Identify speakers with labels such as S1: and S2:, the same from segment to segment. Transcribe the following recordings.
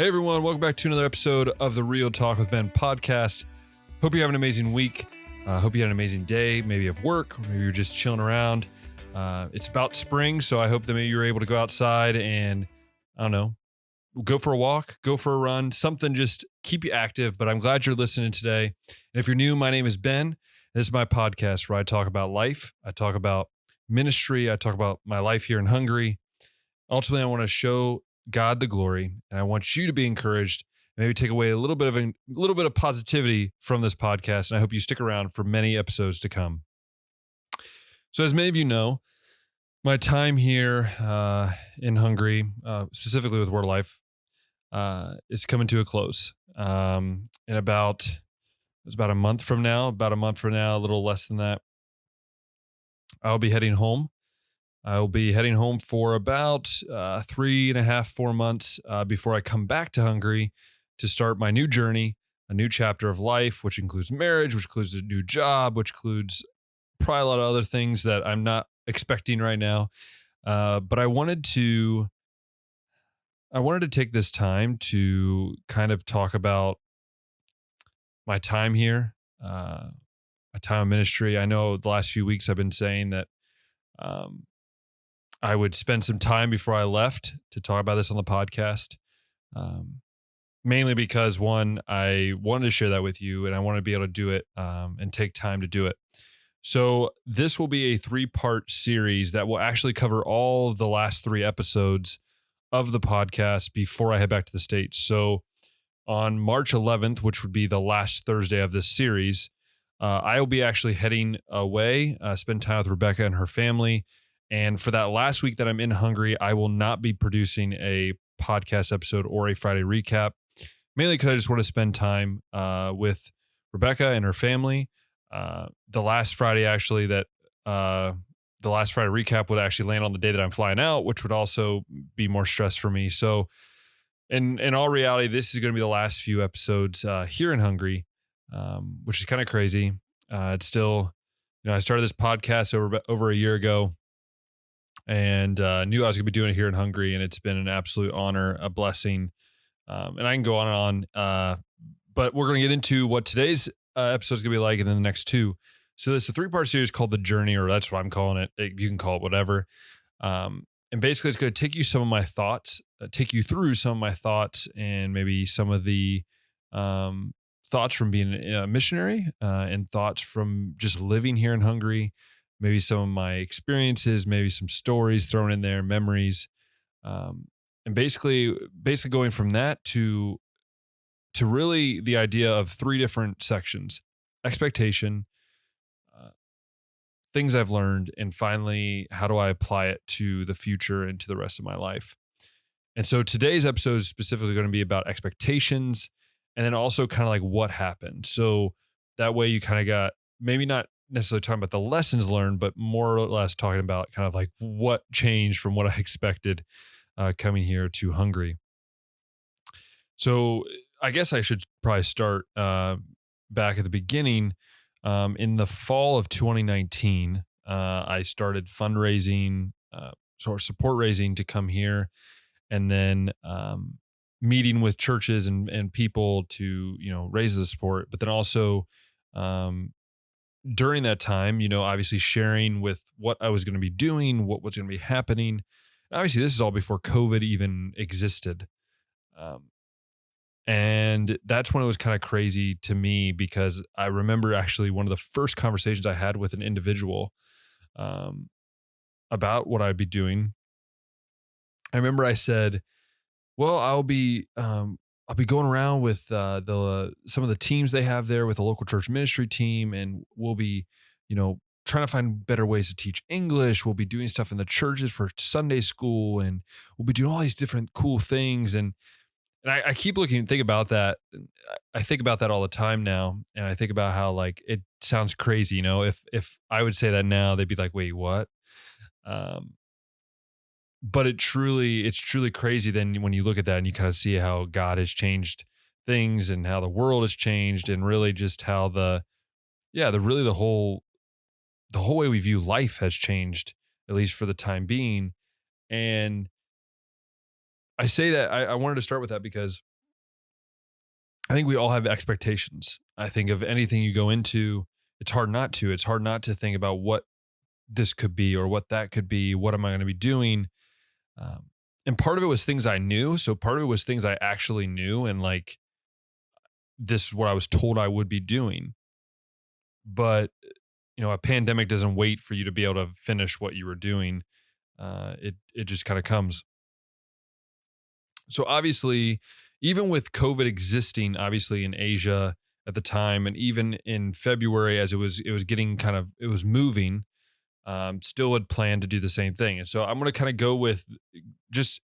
S1: Hey everyone, welcome back to another episode of the Real Talk with Ben podcast. Hope you have an amazing week. Hope you had an amazing day, maybe of work, or maybe you're just chilling around. It's about spring, so I hope that maybe you're able to go outside and, I don't know, go for a walk, go for a run, something just keep you active. But I'm glad you're listening today. And if you're new, my name is Ben. This is my podcast where I talk about life. I talk about ministry. I talk about my life here in Hungary. Ultimately, I want to show God the glory, and I want you to be encouraged. Maybe take away a little bit of positivity from this podcast, and I hope you stick around for many episodes to come. So, as many of you know, my time here in Hungary, specifically with Word Life, is coming to a close. It's about a month from now, a little less than that, I'll be heading home. I will be heading home for about 3.5, 4 months before I come back to Hungary to start my new journey, a new chapter of life, which includes marriage, which includes a new job, which includes probably a lot of other things that I'm not expecting right now. But I wanted to take this time to kind of talk about my time here, my time of ministry. I know the last few weeks I've been saying that I would spend some time before I left to talk about this on the podcast, mainly because, one, I wanted to share that with you and I want to be able to do it and take time to do it. So this will be a 3-part series that will actually cover all of the last 3 episodes of the podcast before I head back to the States. So on March 11th, which would be the last Thursday of this series, I will be actually heading away, spend time with Rebecca and her family. And for that last week that I'm in Hungary, I will not be producing a podcast episode or a Friday recap, mainly because I just want to spend time with Rebecca and her family. The last Friday recap would actually land on the day that I'm flying out, which would also be more stress for me. So in all reality, this is going to be the last few episodes here in Hungary, which is kind of crazy. It's still, I started this podcast over a year ago. And knew I was going to be doing it here in Hungary, and it's been an absolute honor, a blessing. And I can go on and on, but we're going to get into what today's episode is going to be like, and then the next 2. So it's a 3-part series called The Journey, or that's what I'm calling it. You can call it whatever. And basically, it's going to take you through some of my thoughts, and maybe some of the thoughts from being a missionary, and thoughts from just living here in Hungary. Maybe some of my experiences, maybe some stories thrown in there, memories, and basically going from that to really the idea of 3 different sections: expectation, things I've learned, and finally, how do I apply it to the future and to the rest of my life. And so today's episode is specifically going to be about expectations, and then also kind of like what happened. So that way you kind of got, maybe not necessarily talking about the lessons learned, but more or less talking about kind of like what changed from what I expected coming here to Hungary. So I guess I should probably start back at the beginning. In the fall of 2019, I started fundraising, sort of support raising to come here, and then meeting with churches and people to, raise the support, but then also during that time, obviously sharing with what I was going to be doing, what was going to be happening. Obviously, this is all before COVID even existed. And that's when it was kind of crazy to me, because I remember actually one of the first conversations I had with an individual about what I'd be doing. I remember I said, well, I'll be going around with some of the teams they have there with the local church ministry team, and we'll be, trying to find better ways to teach English. We'll be doing stuff in the churches for Sunday school, and we'll be doing all these different cool things. And I keep looking and think about that. I think about that all the time now, and I think about how like it sounds crazy. If I would say that now, they'd be like, "Wait, what?" But it's truly crazy then when you look at that and you kind of see how God has changed things and how the world has changed, and really just how the whole way we view life has changed, at least for the time being. And I say that I wanted to start with that because I think we all have expectations. I think of anything you go into, it's hard not to. It's hard not to think about what this could be or what that could be. What am I going to be doing? Um, and part of it was things I knew. So part of it was things I actually knew. And like, this is what I was told I would be doing. But, a pandemic doesn't wait for you to be able to finish what you were doing. It just kind of comes. So obviously, even with COVID existing, obviously in Asia at the time, and even in February as it was getting it was moving, still had planned to do the same thing. And so I'm going to kind of go with just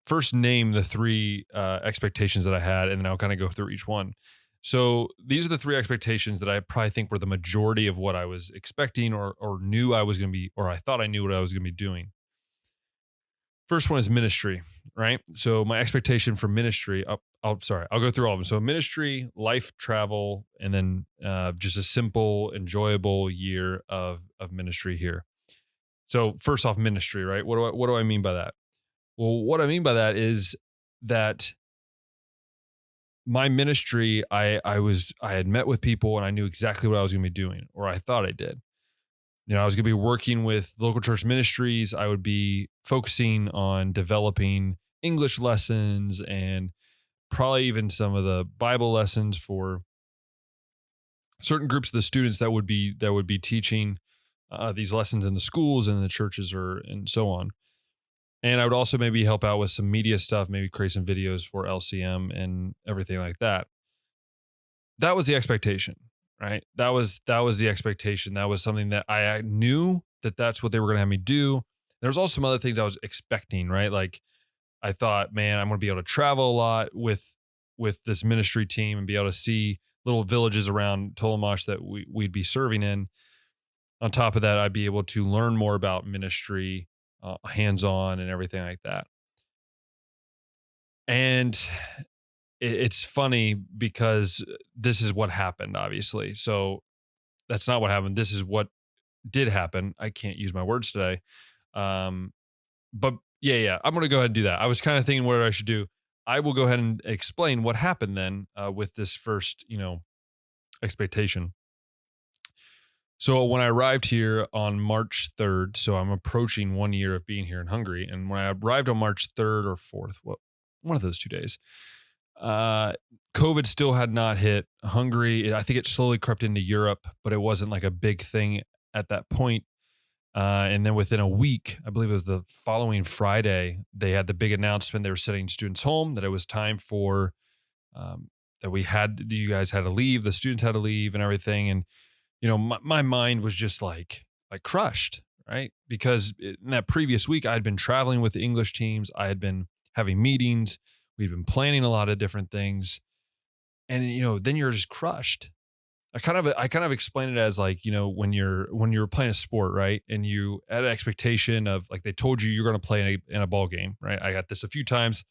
S1: first name the three expectations that I had, and then I'll kind of go through each one. So these are the three expectations that I probably think were the majority of what I was expecting or knew I was going to be, or I thought I knew what I was going to be doing. First one is ministry, right? So my expectation for ministry, I'll go through all of them. So ministry, life, travel, and then just a simple, enjoyable year of ministry here. So first off, ministry, right? What do I mean by that? Well, what I mean by that is that my ministry, I had met with people and I knew exactly what I was going to be doing, or I thought I did. I was going to be working with local church ministries. I would be focusing on developing English lessons and probably even some of the Bible lessons for certain groups of the students that would be teaching these lessons in the schools and the churches and so on. And I would also maybe help out with some media stuff, maybe create some videos for LCM and everything like that. That was the expectation, right? That was the expectation. That was something that I knew that's what they were going to have me do. There's also some other things I was expecting, right? Like I thought, man, I'm going to be able to travel a lot with this ministry team and be able to see little villages around Tolomash that we'd be serving in. On top of that, I'd be able to learn more about ministry, hands-on and everything like that. And it's funny because this is what happened, obviously. So that's not what happened. This is what did happen. I can't use my words today. But yeah, I'm going to go ahead and do that. I was kind of thinking what I should do. I will go ahead and explain what happened then with this first, expectation. So when I arrived here on March 3rd, so I'm approaching 1 year of being here in Hungary. And when I arrived on March 3rd or 4th, one of those 2 days, COVID still had not hit Hungary. I think it slowly crept into Europe, but it wasn't like a big thing at that point. And then within a week, I believe it was the following Friday, they had the big announcement. They were sending students home, that it was time for, that you guys had to leave, the students had to leave and everything. And, my mind was just like crushed, right? Because in that previous week, I had been traveling with the English teams. I had been having meetings. We'd been planning a lot of different things. And, then you're just crushed. I kind of explain it as like, when you're playing a sport, right? And you had an expectation of like, they told you you're going to play in a ball game, right? I got this a few times,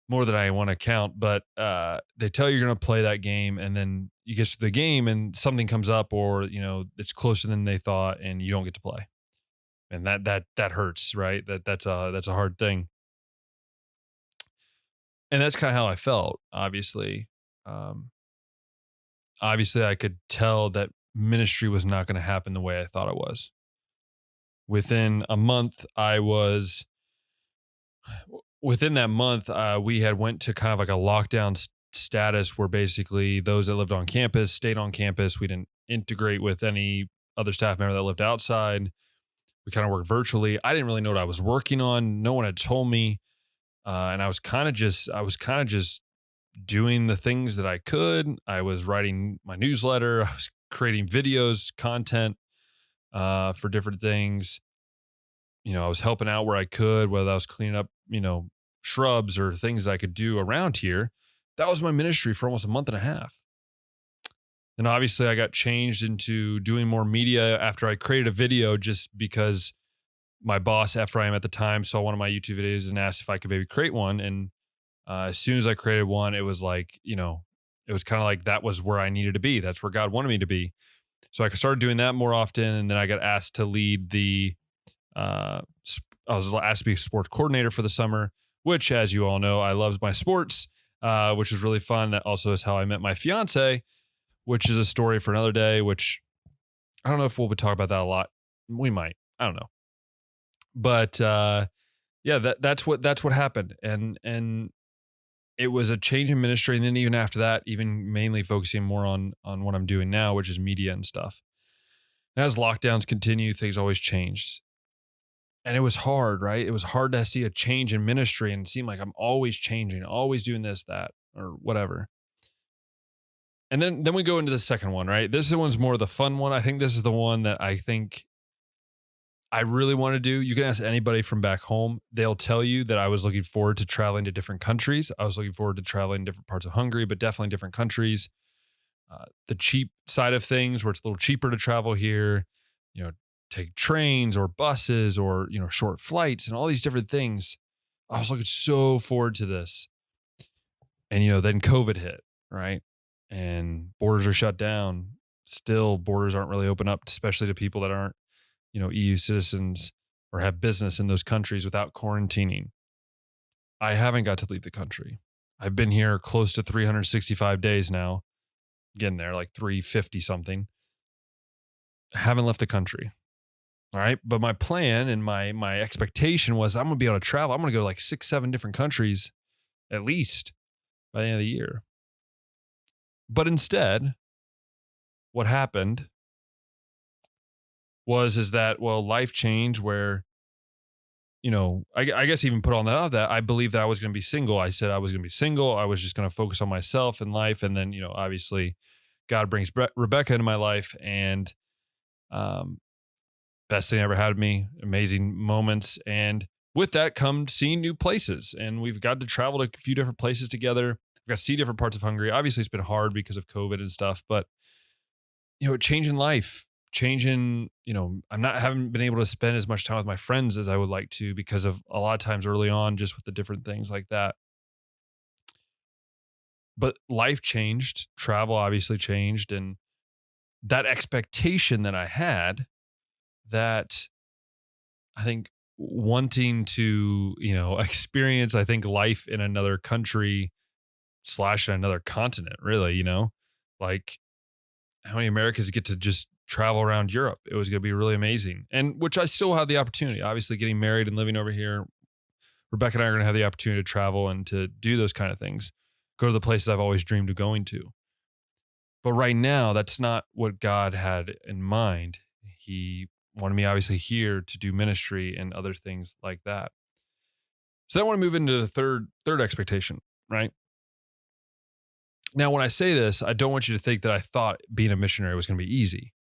S1: more than I want to count, but they tell you you're going to play that game, and then you get to the game and something comes up, or, it's closer than they thought and you don't get to play. And that hurts, right? That's a hard thing. And that's kind of how I felt, obviously. Obviously, I could tell that ministry was not going to happen the way I thought it was. Within a month, within that month, we had went to kind of like a lockdown status where basically those that lived on campus stayed on campus. We didn't integrate with any other staff member that lived outside. We kind of worked virtually. I didn't really know what I was working on. No one had told me. And I was kind of just doing the things that I could. I was writing my newsletter. I was creating videos, content for different things. I was helping out where I could, whether I was cleaning up, shrubs or things I could do around here. That was my ministry for almost a month and a half. And obviously I got changed into doing more media after I created a video, just because my boss, Ephraim, at the time saw one of my YouTube videos and asked if I could maybe create one. And as soon as I created one, it was like, it was kind of like that was where I needed to be. That's where God wanted me to be. So I started doing that more often. And then I got asked to lead I was asked to be a sports coordinator for the summer, which, as you all know, I love my sports. which was really fun. That also is how I met my fiance, which is a story for another day, which I don't know if we'll be talking about that a lot. We might. I don't know. But yeah, that's what happened. And it was a change in ministry. And then even after that, even mainly focusing more on what I'm doing now, which is media and stuff. And as lockdowns continue, things always changed. And it was hard, right? It was hard to see a change in ministry and it seemed like I'm always changing, always doing this, that, or whatever. And then we go into the second one, right? This one's more the fun one. I think this is the one that I think I really want to do. You can ask anybody from back home. They'll tell you that I was looking forward to traveling to different countries. I was looking forward to traveling to different parts of Hungary, but definitely different countries. The cheap side of things where it's a little cheaper to travel here, take trains or buses or, short flights and all these different things. I was looking so forward to this. And, then COVID hit, right? And borders are shut down. Still, borders aren't really open up, especially to people that aren't, EU citizens or have business in those countries without quarantining. I haven't got to leave the country. I've been here close to 365 days now, getting there like 350 something. I haven't left the country. All right. But my plan and my expectation was I'm going to be able to travel. I'm going to go to like 6-7 different countries at least by the end of the year. But instead, what happened is that life changed where, I guess even put on that I believed that I was going to be single. I said I was going to be single. I was just going to focus on myself and life. And then, obviously God brings Rebecca into my life and, best thing ever had of me, amazing moments. And with that come seeing new places. And we've got to travel to a few different places together. We've got to see different parts of Hungary. Obviously it's been hard because of COVID and stuff, but changing life, haven't been able to spend as much time with my friends as I would like to because of a lot of times early on, just with the different things like that. But life changed, travel obviously changed. And that expectation that I had that I think wanting to, experience, I think life in another country / another continent, really, like how many Americans get to just travel around Europe? It was going to be really amazing. And which I still have the opportunity, obviously getting married and living over here. Rebecca and I are going to have the opportunity to travel and to do those kind of things, go to the places I've always dreamed of going to. But right now, that's not what God had in mind. He wanted me obviously here to do ministry and other things like that. So then I want to move into the third expectation, right? Now, when I say this, I don't want you to think that I thought being a missionary was going to be easy.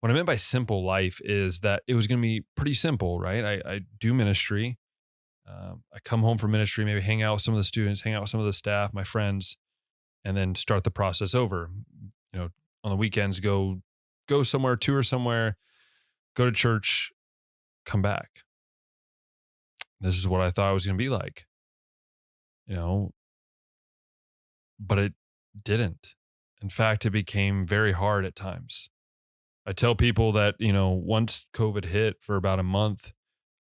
S1: What I meant by simple life is that it was going to be pretty simple, right? I do ministry. I come home from ministry, maybe hang out with some of the students, hang out with some of the staff, my friends, and then start the process over. On the weekends, go somewhere, tour somewhere, go to church, come back. This is what I thought it was going to be like, but it didn't. In fact, it became very hard at times. I tell people that, once COVID hit for about a month,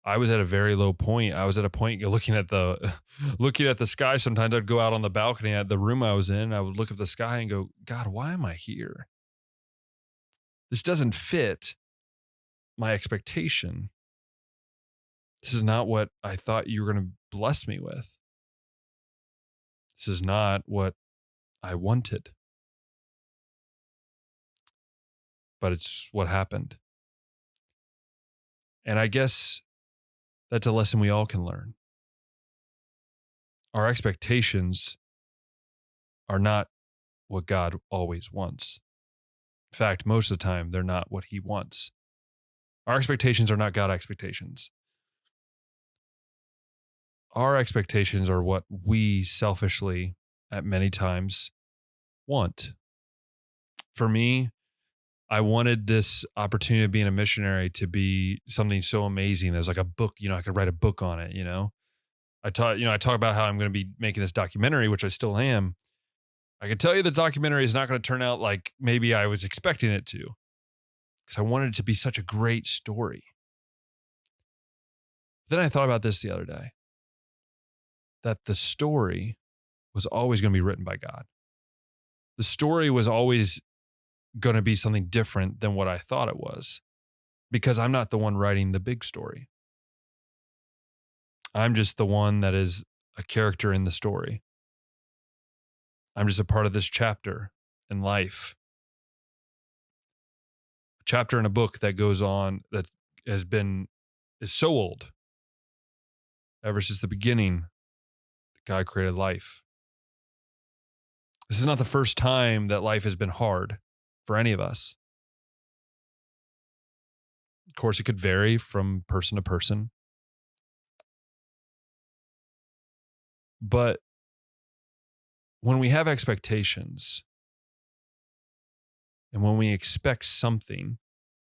S1: I was at a very low point. I was at a point looking at the sky. Sometimes I'd go out on the balcony at the room I was in. I would look at the sky and go, God, why am I here? This doesn't fit my expectation. This is not what I thought you were going to bless me with. This is not what I wanted. But it's what happened. And I guess that's a lesson we all can learn. Our expectations are not what God always wants. In fact, most of the time, they're not what he wants. Our expectations are not God expectations. Our expectations are what we selfishly, at many times, want. For me, I wanted this opportunity of being a missionary to be something so amazing. There's like a book, I could write a book on it, I talk about how I'm going to be making this documentary, which I still am. I can tell you the documentary is not going to turn out like maybe I was expecting it to, because I wanted it to be such a great story. Then I thought about this the other day, that the story was always going to be written by God. The story was always going to be something different than what I thought it was, because I'm not the one writing the big story. I'm just the one that is a character in the story. I'm just a part of this chapter in life. A chapter in a book that goes on, that is so old. Ever since the beginning, God created life. This is not the first time that life has been hard for any of us. Of course, it could vary from person to person. But when we have expectations and when we expect something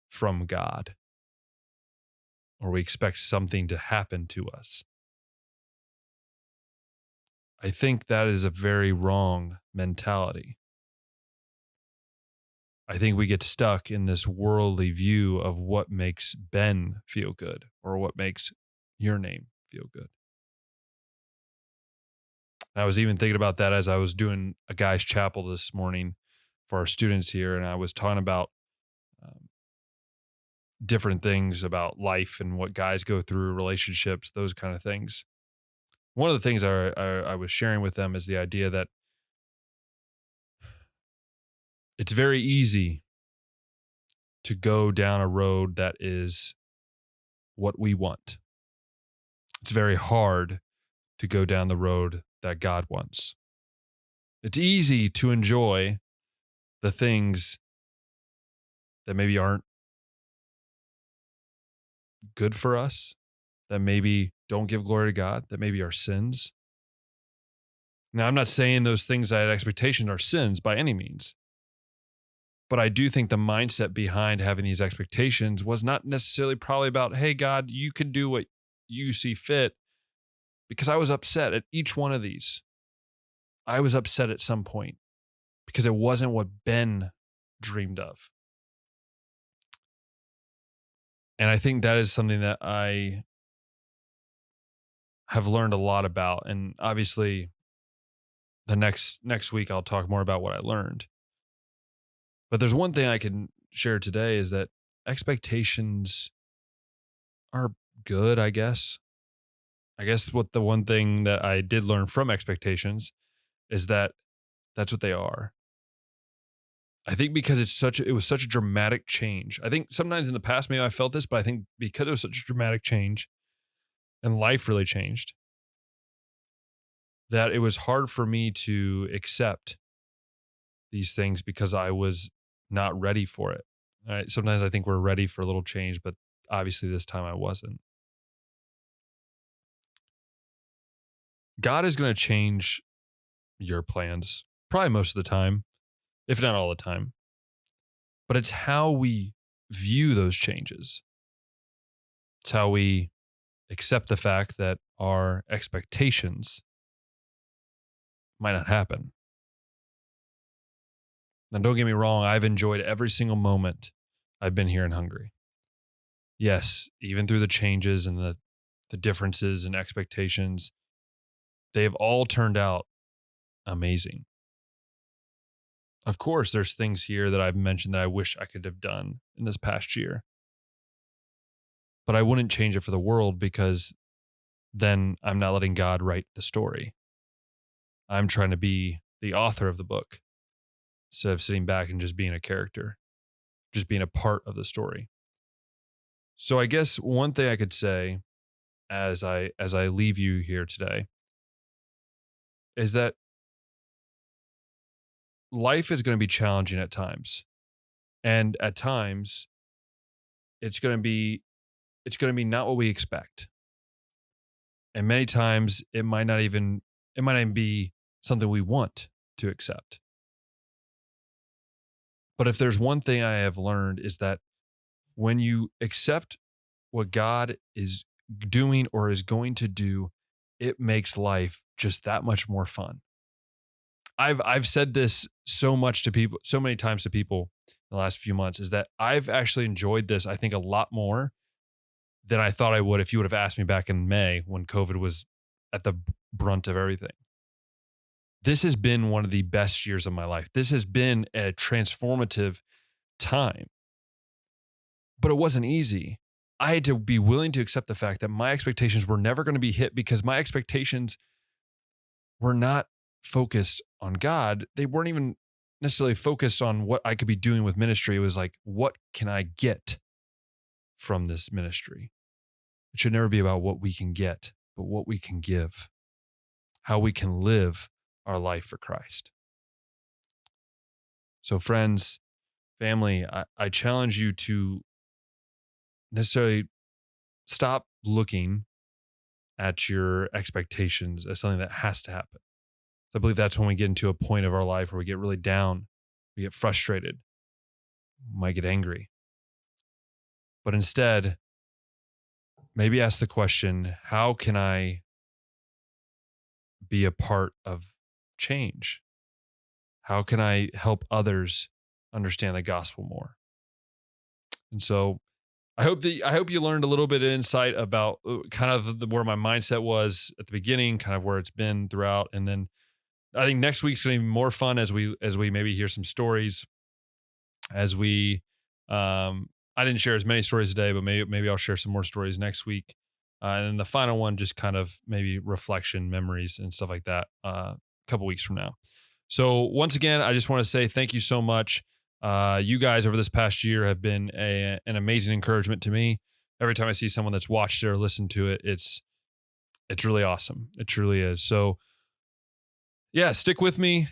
S1: from God, or we expect something to happen to us, I think that is a very wrong mentality. I think we get stuck in this worldly view of what makes Ben feel good or what makes your name feel good. I was even thinking about that as I was doing a guy's chapel this morning for our students here, and I was talking about different things about life and what guys go through, relationships, those kind of things. One of the things I was sharing with them is the idea that it's very easy to go down a road that is what we want. It's very hard to go down the road that God wants. It's easy to enjoy the things that maybe aren't good for us, that maybe don't give glory to God, that maybe are sins. Now, I'm not saying those things I had expectations are sins by any means, but I do think the mindset behind having these expectations was not necessarily probably about, hey, God, you can do what you see fit, because I was upset at each one of these. I was upset at some point because it wasn't what Ben dreamed of. And I think that is something that I have learned a lot about. And obviously, the next week, I'll talk more about what I learned. But there's one thing I can share today is that expectations are good, I guess. I guess what the one thing that I did learn from expectations is that that's what they are. I think because it was such a dramatic change. I think sometimes in the past, maybe I felt this, but I think because it was such a dramatic change and life really changed, that it was hard for me to accept these things because I was not ready for it. All right. Sometimes I think we're ready for a little change, but obviously this time I wasn't. God is going to change your plans probably most of the time, if not all the time. But it's how we view those changes. It's how we accept the fact that our expectations might not happen. Now, don't get me wrong, I've enjoyed every single moment I've been here in Hungary. Yes, even through the changes and the differences and expectations, they've all turned out amazing. Of course, there's things here that I've mentioned that I wish I could have done in this past year. But I wouldn't change it for the world, because then I'm not letting God write the story. I'm trying to be the author of the book instead of sitting back and just being a character, just being a part of the story. So I guess one thing I could say as I leave you here today is that life is going to be challenging at times. And at times it's going to be not what we expect. And many times it might not even be something we want to accept. But if there's one thing I have learned, is that when you accept what God is doing or is going to do, it makes life just that much more fun. I've said this so many times to people in the last few months, is that I've actually enjoyed this, I think, a lot more than I thought I would if you would have asked me back in May when COVID was at the brunt of everything. this has been one of the best years of my life. This has been a transformative time, but it wasn't easy. I had to be willing to accept the fact that my expectations were never going to be hit because my expectations were not focused on God. They weren't even necessarily focused on what I could be doing with ministry. It was like, what can I get from this ministry? It should never be about what we can get, but what we can give, how we can live our life for Christ. So friends, family, I challenge you to necessarily stop looking at your expectations as something that has to happen. So I believe that's when we get into a point of our life where we get really down, we get frustrated, we might get angry. But instead, maybe ask the question, how can I be a part of change? How can I help others understand the gospel more? And so I hope you learned a little bit of insight about kind of where my mindset was at the beginning, kind of where it's been throughout. And then I think next week's going to be more fun as we maybe hear some stories, as we I didn't share as many stories today, but maybe I'll share some more stories next week. And then the final one, just kind of maybe reflection, memories, and stuff like that a couple weeks from now. So once again, I just want to say thank you so much. You guys over this past year have been an amazing encouragement to me. Every time I see someone that's watched it or listened to it, it's really awesome. It truly is. So yeah, stick with me.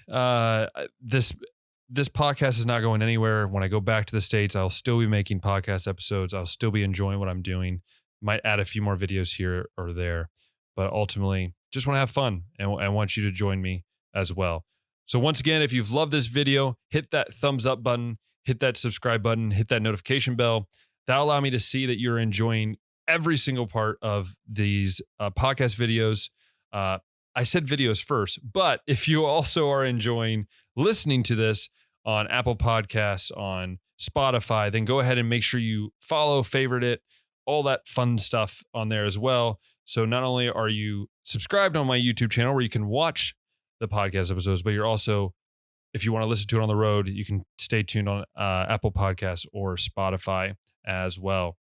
S1: This podcast is not going anywhere. When I go back to the States, I'll still be making podcast episodes. I'll still be enjoying what I'm doing. Might add a few more videos here or there, but ultimately just want to have fun and I want you to join me as well. So once again, if you've loved this video, hit that thumbs up button, hit that subscribe button, hit that notification bell. That'll allow me to see that you're enjoying every single part of these podcast videos. I said videos first, but if you also are enjoying listening to this on Apple Podcasts, on Spotify, then go ahead and make sure you follow, favorite it, all that fun stuff on there as well. So not only are you subscribed on my YouTube channel where you can watch the podcast episodes, but you're also, if you want to listen to it on the road, you can stay tuned on Apple Podcasts or Spotify as well.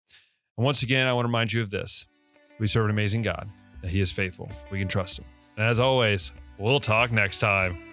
S1: And once again, I want to remind you of this. We serve an amazing God, that He is faithful. We can trust Him. And as always, we'll talk next time.